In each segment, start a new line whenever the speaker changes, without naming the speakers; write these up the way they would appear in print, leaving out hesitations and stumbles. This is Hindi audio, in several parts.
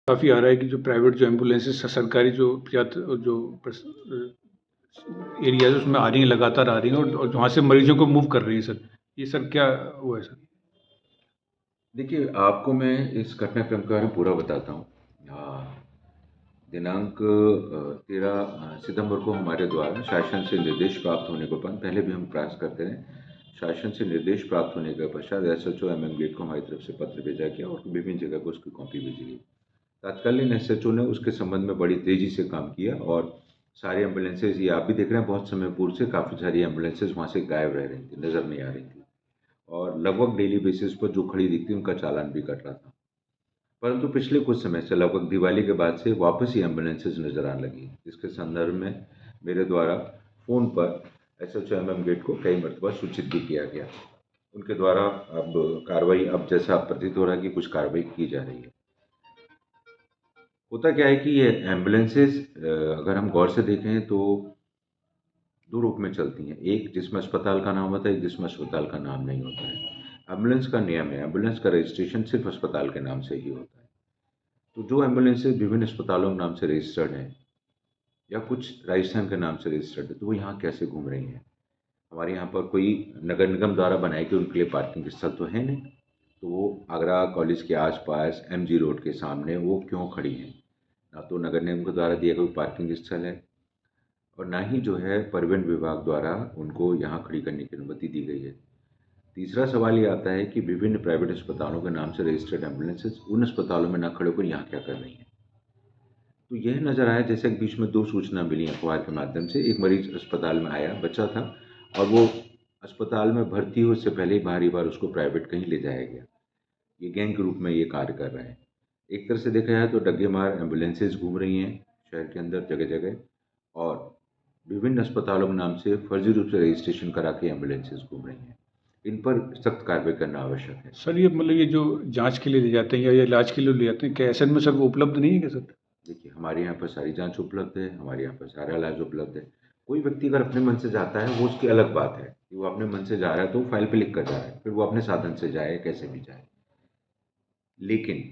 काफ़ी आ रहा है कि जो प्राइवेट जो एम्बुलेंसेस सरकारी जो जो एरियाज उसमें आ रही हैं, लगातार आ रही हैं और वहाँ से मरीजों को मूव कर रही हैं सर। ये सर क्या हुआ है सर?
देखिए, आपको मैं इस घटनाक्रम के बारे में पूरा बताता हूँ। दिनांक 13 सितंबर को हमारे द्वारा शासन से निर्देश प्राप्त होने के बाद, पहले भी हम प्रयास करते रहे, शासन से निर्देश प्राप्त होने के पश्चात एसएचओ एमएम गेट को हमारी तरफ से पत्र भेजा गया और विभिन्न जगह को उसकी कॉपी भेजी गई। तत्कालीन एसएचओ ने उसके संबंध में बड़ी तेज़ी से काम किया और सारी एम्बुलेंसेज, ये आप भी देख रहे हैं, बहुत समय पूर्व से काफ़ी सारी एम्बुलेंसेज वहाँ से गायब रह रही थी, नज़र नहीं आ रही थी और लगभग डेली बेसिस पर जो खड़ी दिखती उनका चालान भी कट रहा था। परंतु पिछले कुछ समय से, लगभग दिवाली के बाद से वापस ये एम्बुलेंसेज नज़र आने लगी, जिसके संदर्भ में मेरे द्वारा फ़ोन पर एसएचओ एमएम गेट को कई मरतबा सूचित भी किया गया। उनके द्वारा अब कार्रवाई, अब जैसा प्रतीत हो रहा है कि कुछ कार्रवाई की जा रही है। होता क्या है कि ये एम्बुलेंसेज अगर हम गौर से देखें तो दो रूप में चलती हैं, एक जिसमें अस्पताल का नाम होता है, एक जिसमें अस्पताल का नाम नहीं होता है। एम्बुलेंस का नियम है, एम्बुलेंस का रजिस्ट्रेशन सिर्फ अस्पताल के नाम से ही होता है। तो जो एम्बुलेंसेज विभिन्न अस्पतालों के नाम से रजिस्टर्ड हैं या कुछ राजस्थान के नाम से रजिस्टर्ड है, तो वो यहाँ कैसे घूम रही हैं? हमारे यहाँ पर कोई नगर निगम द्वारा बनाए गए उनके लिए पार्किंग स्थल तो है नहीं, तो वो आगरा कॉलेज के आसपास एमजी रोड के सामने वो क्यों खड़ी हैं? ना तो नगर निगम के द्वारा दिया कोई पार्किंग स्थल है और ना ही जो है परिवहन विभाग द्वारा उनको यहाँ खड़ी करने की अनुमति दी गई है। तीसरा सवाल ये आता है कि विभिन्न प्राइवेट अस्पतालों के नाम से रजिस्टर्ड एम्बुलेंसेज उन अस्पतालों में ना खड़े होकर यहाँ क्या कर रही हैं? तो यह नज़र आया जैसे बीच में दो सूचना मिली अखबार के माध्यम से। एक मरीज अस्पताल में आया, बच्चा था और वो अस्पताल में भर्ती हो उससे पहले ही बारी बार उसको प्राइवेट कहीं ले जाया गया। ये गैंग के रूप में ये कार्य कर रहे हैं। एक तरह से देखा जाए तो डग्गे मार एम्बुलेंसेज घूम रही हैं शहर के अंदर जगह जगह और विभिन्न अस्पतालों के नाम से फर्जी रूप से रजिस्ट्रेशन करा के एम्बुलेंसेज घूम रही हैं। इन पर सख्त कार्रवाई करना आवश्यक है।
सर ये मतलब ये जो जाँच के लिए ले जाते हैं या इलाज के लिए ले जाते हैं, क्या ऐसे में सर वो उपलब्ध नहीं है क्या सर?
देखिए, हमारे यहाँ पर सारी जाँच उपलब्ध है, हमारे यहाँ पर सारा इलाज उपलब्ध है। कोई व्यक्ति अगर अपने मन से जाता है, वो उसकी अलग बात है कि वो अपने मन से जा रहा है, तो वो फ़ाइल पे लिख कर जा रहा है, फिर वो अपने साधन से जाए, कैसे भी जाए। लेकिन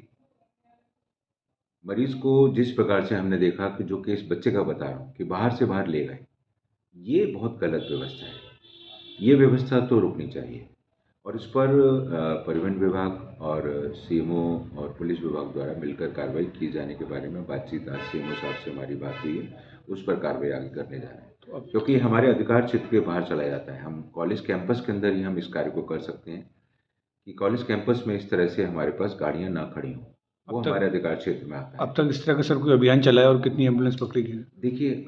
मरीज़ को जिस प्रकार से हमने देखा कि जो केस बच्चे का बता रहा हूँ कि बाहर से बाहर ले गए, ये बहुत गलत व्यवस्था है। ये व्यवस्था तो रुकनी चाहिए और इस पर परिवहन विभाग और सीएमओ और पुलिस विभाग द्वारा मिलकर कार्रवाई किए जाने के बारे में बातचीत आज सीएमओ साहब से हमारी बात हुई है। उस पर कार्रवाई आगे करने जा रहे हैं।
तो अब
क्योंकि हमारे अधिकार क्षेत्र के बाहर चला जाता है। हम कॉलेज कैंपस के अंदर ही हम इस कार्य को कर सकते हैं कि कॉलेज कैंपस में इस तरह से हमारे पास गाड़ियाँ ना खड़ी हों। वो
अब
हमारे
तक
अधिकार क्षेत्र में आता है।
अब तक इस तरह का सर कोई अभियान चला है और कितनी एम्बुलेंस पकड़ी गई है?
देखिए,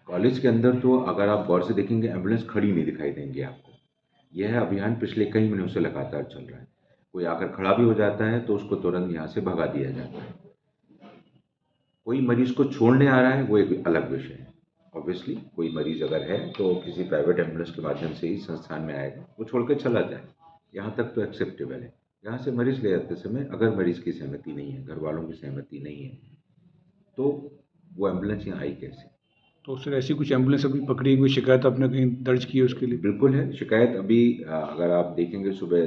कॉलेज के अंदर तो अगर आप गौर से देखेंगे एम्बुलेंस खड़ी नहीं दिखाई देंगी आपको। यह अभियान पिछले कई महीनों से लगातार चल रहा है। कोई आकर खड़ा भी हो जाता है तो उसको तुरंत यहाँ से भगा दिया जाता है। कोई मरीज़ को छोड़ने आ रहा है वो एक अलग विषय है। ऑब्वियसली कोई मरीज़ अगर है तो किसी प्राइवेट एम्बुलेंस के माध्यम से ही संस्थान में आएगा, वो छोड़ के चला जाए, यहाँ तक तो एक्सेप्टेबल है। यहाँ से मरीज़ ले जाते समय अगर मरीज़ की सहमति नहीं है, घर वालों की सहमति नहीं है, तो वो एम्बुलेंस यहाँ आई कैसे?
तो सर ऐसी कुछ एम्बुलेंस अभी पकड़ी है, कोई शिकायत आपने कहीं दर्ज की है उसके लिए?
बिल्कुल है, शिकायत अभी अगर आप देखेंगे सुबह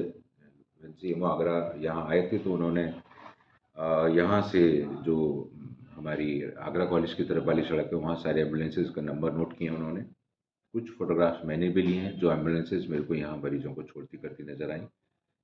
सीएमओ आगरा यहाँ आए थे तो उन्होंने यहाँ से जो हमारी आगरा कॉलेज की तरफ वाली सड़क है वहाँ सारे एम्बुलेंसेज का नंबर नोट किए उन्होंने। कुछ फ़ोटोग्राफ्स मैंने भी लिए हैं जो एम्बुलेंसेज मेरे को यहाँ मरीजों को छोड़ती करती नज़र आई।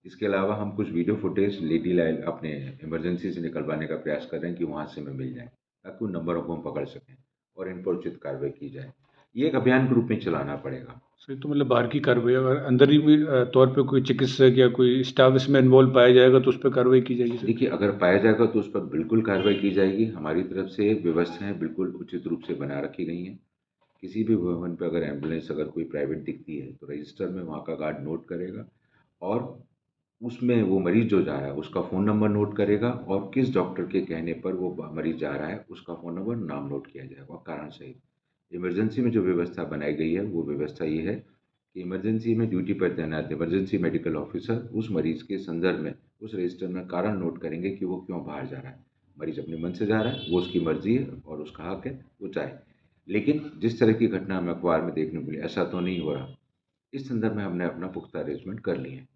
इसके अलावा हम कुछ वीडियो फुटेज लेडी लाइन अपने इमरजेंसी से निकलवाने का प्रयास कर रहे हैं कि वहाँ से हमें मिल जाए ताकि उन नंबरों को हम पकड़ सकें और इन पर उचित कार्रवाई की जाए। ये एक अभियान के रूप में चलाना पड़ेगा।
सर तो मतलब बाहर की कार्रवाई, अगर अंदर ही भी तौर पे कोई चिकित्सक या कोई स्टाफ इसमें इन्वॉल्व पाया जाएगा तो उस पर कार्रवाई की जाएगी सर?
देखिए, अगर पाया जाएगा तो उस पर बिल्कुल कार्रवाई की जाएगी। हमारी तरफ से व्यवस्थाएँ बिल्कुल उचित रूप से बना रखी गई हैं। किसी भी भवन पे अगर एम्बुलेंस अगर कोई प्राइवेट दिखती है तो रजिस्टर में वहाँ का गार्ड नोट करेगा और उसमें वो मरीज़ जो जा रहा है उसका फ़ोन नंबर नोट करेगा और किस डॉक्टर के कहने पर वो मरीज़ जा रहा है उसका फ़ोन नंबर, नाम नोट किया जाएगा और कारण सहित। इमरजेंसी में जो व्यवस्था बनाई गई है वो व्यवस्था ये है कि इमरजेंसी में ड्यूटी पर तैनात इमरजेंसी मेडिकल ऑफिसर उस मरीज़ के संदर्भ में उस रजिस्टर में कारण नोट करेंगे कि वो क्यों बाहर जा रहा है। मरीज़ अपने मन से जा रहा है, वो उसकी मर्ज़ी है और उसका हक है, वो चाहे। लेकिन जिस तरह की घटना हमें अखबार में देखने को मिली ऐसा तो नहीं हो रहा। इस संदर्भ में हमने अपना पुख्ता अरेंजमेंट कर लिए हैं।